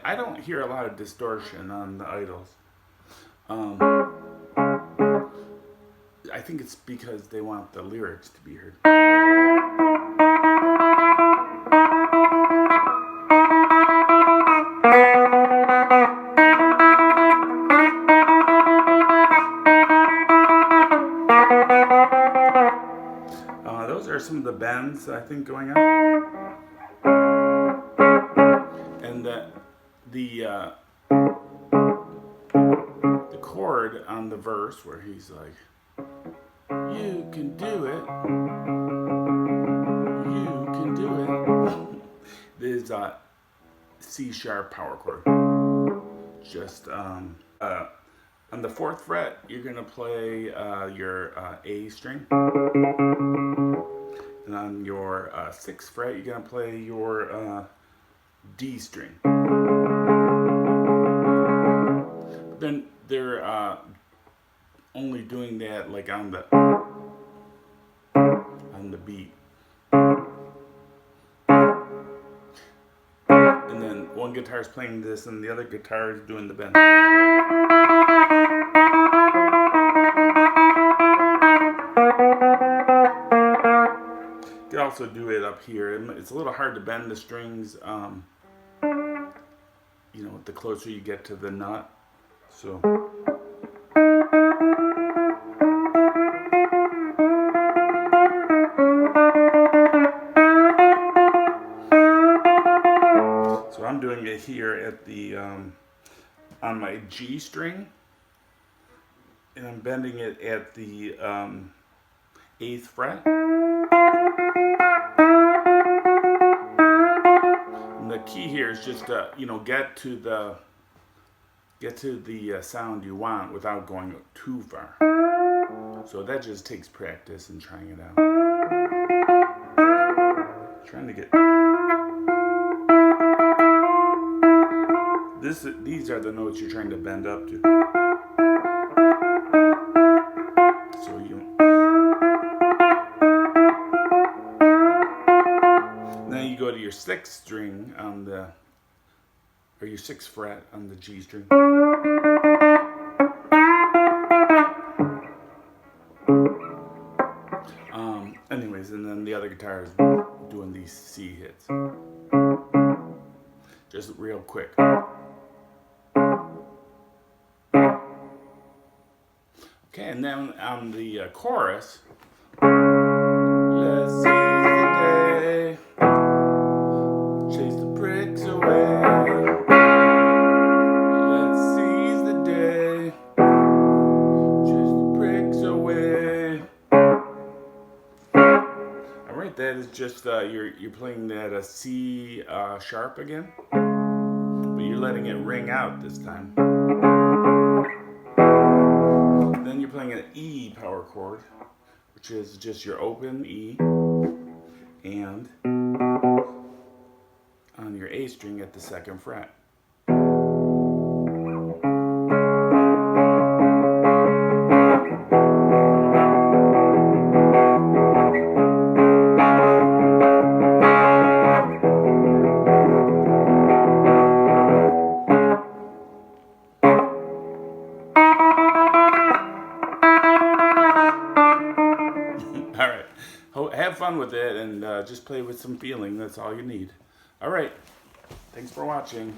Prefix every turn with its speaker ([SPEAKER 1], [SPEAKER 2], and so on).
[SPEAKER 1] I don't hear a lot of distortion on the idols. I think it's because they want the lyrics to be heard. Those are some of the bends I think going on, and the chord on the verse where he's like, "You can do it, you can do it," is C sharp power chord. Just on the 4th fret, you're gonna play your A string. And on your 6th fret, you're going to play your D string. But then they're only doing that like on the beat. And then one guitar is playing this and the other guitar is doing the bend. You can also do it up here. It's a little hard to bend the strings, the closer you get to the nut. So I'm doing it here at the on my G string, and I'm bending it at the 8th fret. And the key here is just to get to the sound you want without going too far. So that just takes practice and trying it out. Trying to get these are the notes you're trying to bend up to. So then you go to your 6th string on your 6th fret on the G string. Anyways, and then the other guitar is doing these C hits. Just real quick. Okay, and then on the chorus, let's seize the day, chase the pricks away. Let's seize the day, chase the pricks away. All right, that is just you're playing that C sharp again, but you're letting it ring out this time. Then you're playing an E power chord, which is just your open E, and on your A string at the 2nd fret. All right, have fun with it and just play with some feeling. That's all you need. All right, thanks for watching.